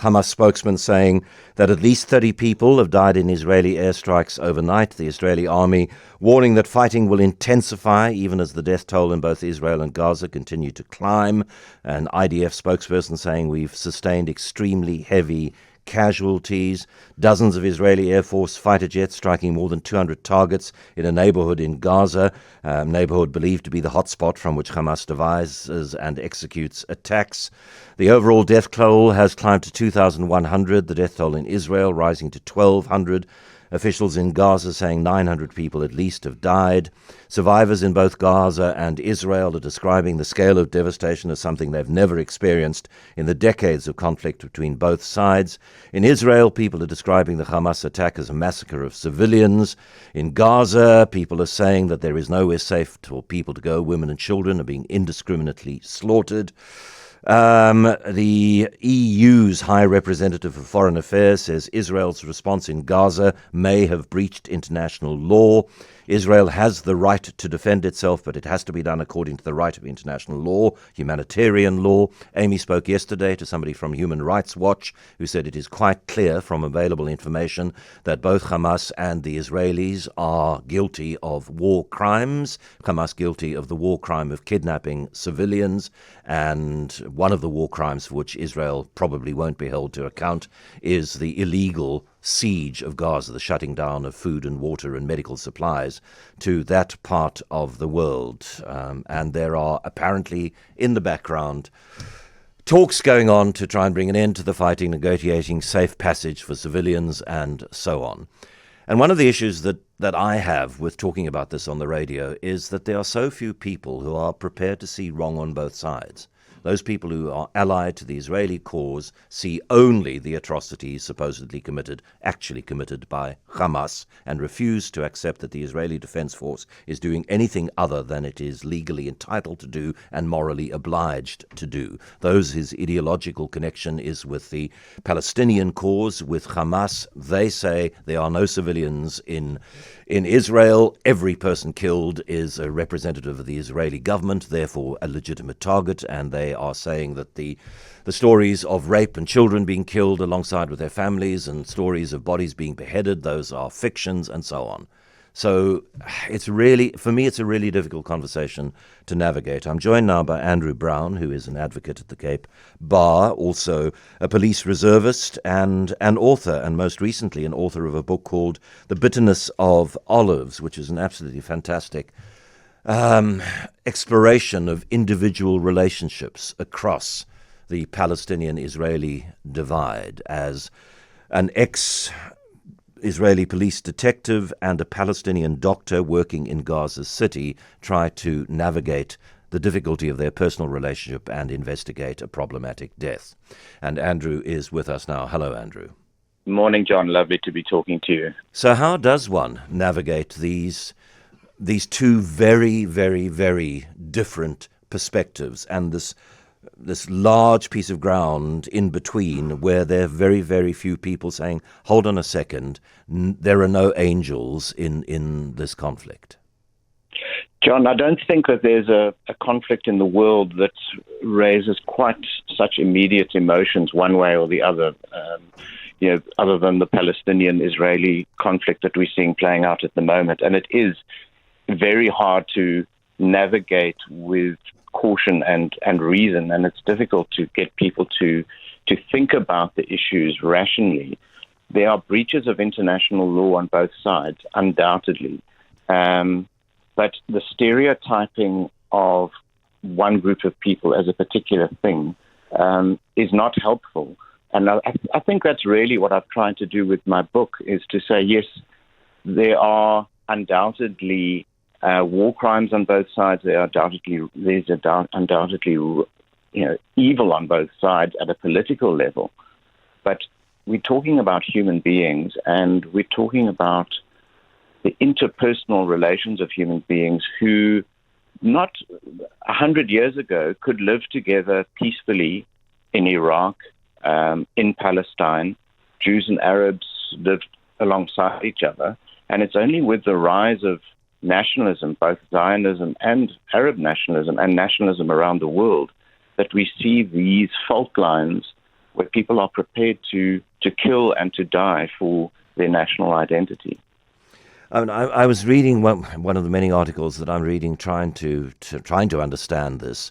Hamas spokesman saying that at least 30 people have died in Israeli airstrikes overnight. The Israeli army warning that fighting will intensify even as the death toll in both Israel and Gaza continue to climb. An IDF spokesperson saying we've sustained extremely heavy casualties. Dozens of Israeli Air Force fighter jets striking more than 200 targets in a neighborhood in Gaza, a neighborhood believed to be the hotspot from which Hamas devises and executes attacks. The overall death toll has climbed to 2,100, the death toll in Israel rising to 1,200. Officials in Gaza saying 900 people at least have died. Survivors in both Gaza and Israel are describing the scale of devastation as something they've never experienced in the decades of conflict between both sides. In Israel, people are describing the Hamas attack as a massacre of civilians. In Gaza, people are saying that there is nowhere safe for people to go. Women and children are being indiscriminately slaughtered. The EU's High Representative for Foreign Affairs says Israel's response in Gaza may have breached international law. Israel has the right to defend itself, but it has to be done according to the right of international law, humanitarian law. Amy spoke yesterday to somebody from Human Rights Watch who said it is quite clear from available information that both Hamas and the Israelis are guilty of war crimes. Hamas guilty of the war crime of kidnapping civilians, and one of the war crimes for which Israel probably won't be held to account is the illegal siege of Gaza, the shutting down of food and water and medical supplies to that part of the world. And there are apparently in the background talks going on to try and bring an end to the fighting, negotiating safe passage for civilians and so on. And one of the issues that I have with talking about this on the radio is that there are so few people who are prepared to see wrong on both sides. Those people who are allied to the Israeli cause see only the atrocities supposedly actually committed by Hamas, and refuse to accept that the Israeli Defense Force is doing anything other than it is legally entitled to do and morally obliged to do. His ideological connection is with the Palestinian cause, with Hamas. They say there are no civilians in Israel. Every person killed is a representative of the Israeli government, therefore a legitimate target, and they are saying that the stories of rape and children being killed alongside with their families and stories of bodies being beheaded, those are fictions and so on. So for me, it's a really difficult conversation to navigate. I'm joined now by Andrew Brown, who is an advocate at the Cape Bar, also a police reservist and an author, and most recently an author of a book called The Bitterness of Olives, which is an absolutely fantastic exploration of individual relationships across the Palestinian-Israeli divide. As an ex-Israeli police detective and a Palestinian doctor working in Gaza City try to navigate the difficulty of their personal relationship and investigate a problematic death. And Andrew is with us now. Hello, Andrew. Morning, John. Lovely to be talking to you. So how does one navigate these two very, very, very different perspectives and this large piece of ground in between where there are very, very few people saying, hold on a second, there are no angels in this conflict? John, I don't think that there's a conflict in the world that raises quite such immediate emotions one way or the other, other than the Palestinian-Israeli conflict that we're seeing playing out at the moment. And it is very hard to navigate with caution and reason, and it's difficult to get people to think about the issues rationally. There are breaches of international law on both sides, undoubtedly, but the stereotyping of one group of people as a particular thing is not helpful. And I think that's really what I've tried to do with my book, is to say, yes, there are undoubtedly war crimes on both sides. There's undoubtedly evil on both sides at a political level. But we're talking about human beings, and we're talking about the interpersonal relations of human beings who, not 100 years ago, could live together peacefully in Iraq, in Palestine. Jews and Arabs lived alongside each other. And it's only with the rise of nationalism, both Zionism and Arab nationalism and nationalism around the world, that we see these fault lines where people are prepared to kill and to die for their national identity. I was reading one of the many articles that I'm reading, trying to understand this.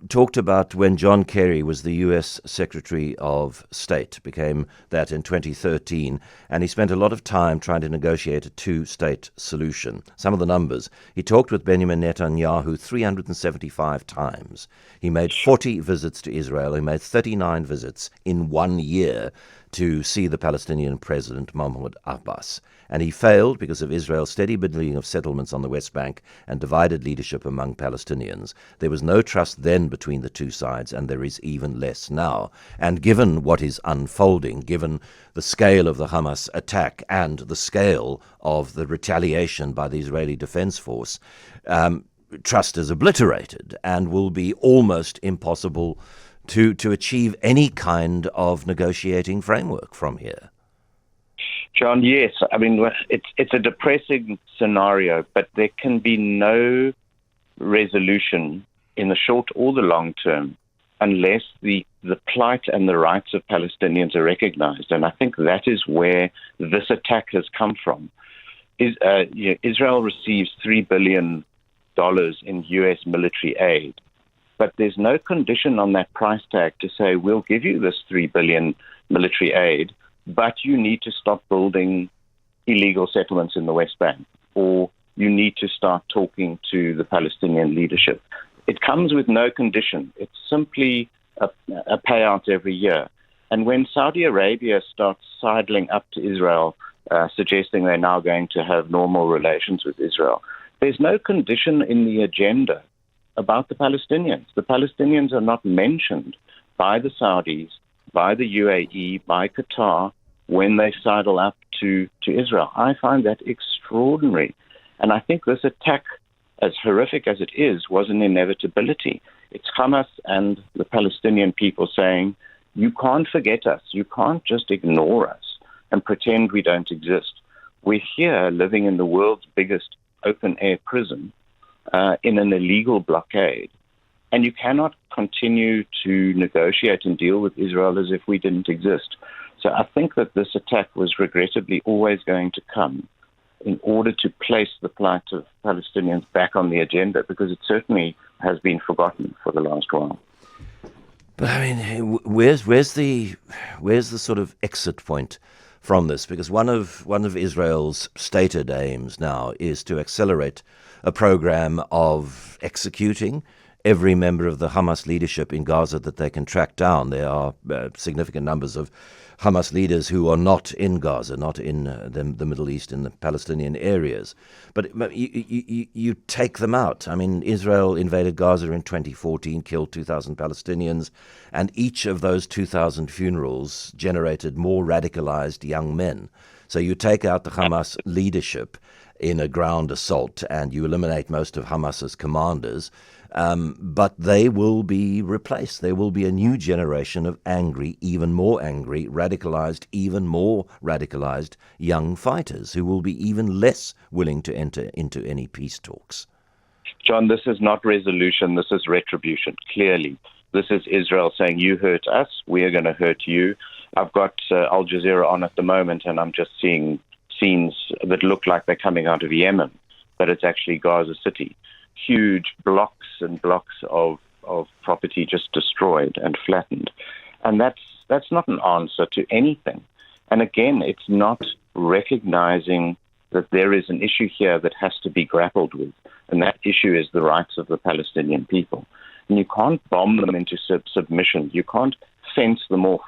Talked about when John Kerry was the U.S. Secretary of State, became that in 2013, and he spent a lot of time trying to negotiate a two-state solution. Some of the numbers. He talked with Benjamin Netanyahu 375 times. He made 40 visits to Israel. He made 39 visits in 1 year to see the Palestinian president, Mahmoud Abbas. And he failed because of Israel's steady building of settlements on the West Bank and divided leadership among Palestinians. There was no trust then between the two sides, and there is even less now. And given what is unfolding, given the scale of the Hamas attack and the scale of the retaliation by the Israeli Defense Force, trust is obliterated and will be almost impossible to achieve any kind of negotiating framework from here. John, yes. I mean, it's a depressing scenario, but there can be no resolution in the short or the long term unless the plight and the rights of Palestinians are recognized. And I think that is where this attack has come from. Israel receives $3 billion in U.S. military aid, but there's no condition on that price tag to say, we'll give you this $3 billion military aid, but you need to stop building illegal settlements in the West Bank, or you need to start talking to the Palestinian leadership. It comes with no condition. It's simply a payout every year. And when Saudi Arabia starts sidling up to Israel, suggesting they're now going to have normal relations with Israel, there's no condition in the agenda about the Palestinians. The Palestinians are not mentioned by the Saudis, by the UAE, by Qatar, when they sidle up to Israel. I find that extraordinary. And I think this attack, as horrific as it is, was an inevitability. It's Hamas and the Palestinian people saying, you can't forget us. You can't just ignore us and pretend we don't exist. We're here living in the world's biggest open-air prison in an illegal blockade. And you cannot continue to negotiate and deal with Israel as if we didn't exist. So I think that this attack was regrettably always going to come in order to place the plight of Palestinians back on the agenda, because it certainly has been forgotten for the last while. But I mean, where's the sort of exit point from this? Because one of Israel's stated aims now is to accelerate a program of executing every member of the Hamas leadership in Gaza that they can track down. There are significant numbers of Hamas leaders who are not in Gaza, not in the Middle East, in the Palestinian areas. But you take them out. I mean, Israel invaded Gaza in 2014, killed 2,000 Palestinians, and each of those 2,000 funerals generated more radicalized young men. So you take out the Hamas leadership in a ground assault and you eliminate most of Hamas's commanders, but they will be replaced. There will be a new generation of angry, even more angry, radicalized, even more radicalized young fighters who will be even less willing to enter into any peace talks. John, this is not resolution. This is retribution, clearly. This is Israel saying, you hurt us, we are going to hurt you. I've got Al Jazeera on at the moment, and I'm just seeing scenes that look like they're coming out of Yemen, but it's actually Gaza City. Huge blocks and blocks of property just destroyed and flattened. And that's not an answer to anything. And again, it's not recognizing that there is an issue here that has to be grappled with. And that issue is the rights of the Palestinian people. And you can't bomb them into submission. You can't fence them off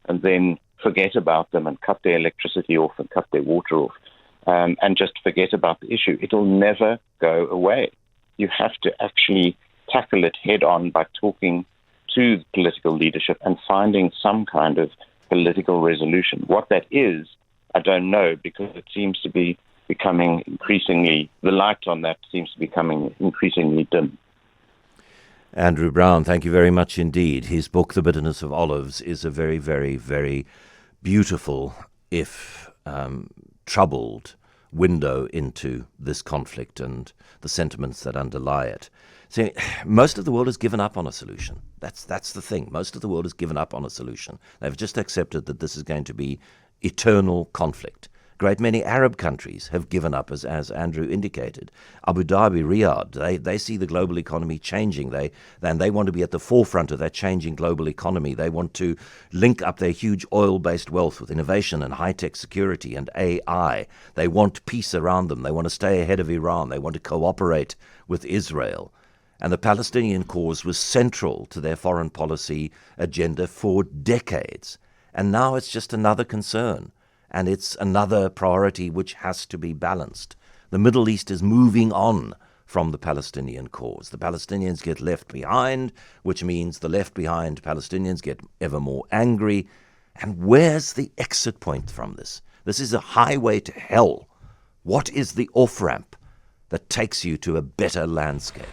and then forget about them and cut their electricity off and cut their water off and just forget about the issue. It'll never go away. You have to actually tackle it head on by talking to the political leadership and finding some kind of political resolution. What that is, I don't know, because it seems to be becoming increasingly, the light on that seems to be becoming increasingly dim. Andrew Brown, thank you very much indeed. His book, The Bitterness of Olives, is a very, very, very beautiful, if troubled, window into this conflict and the sentiments that underlie it. See, most of the world has given up on a solution. That's the thing. Most of the world has given up on a solution. They've just accepted that this is going to be eternal conflict. Great many Arab countries have given up, as Andrew indicated. Abu Dhabi, Riyadh, they see the global economy changing. They want to be at the forefront of that changing global economy. They want to link up their huge oil-based wealth with innovation and high-tech security and AI. They want peace around them. They want to stay ahead of Iran. They want to cooperate with Israel. And the Palestinian cause was central to their foreign policy agenda for decades. And now it's just another concern. And it's another priority which has to be balanced. The Middle East is moving on from the Palestinian cause. The Palestinians get left behind, which means the left behind Palestinians get ever more angry. And where's the exit point from this? This is a highway to hell. What is the off-ramp that takes you to a better landscape?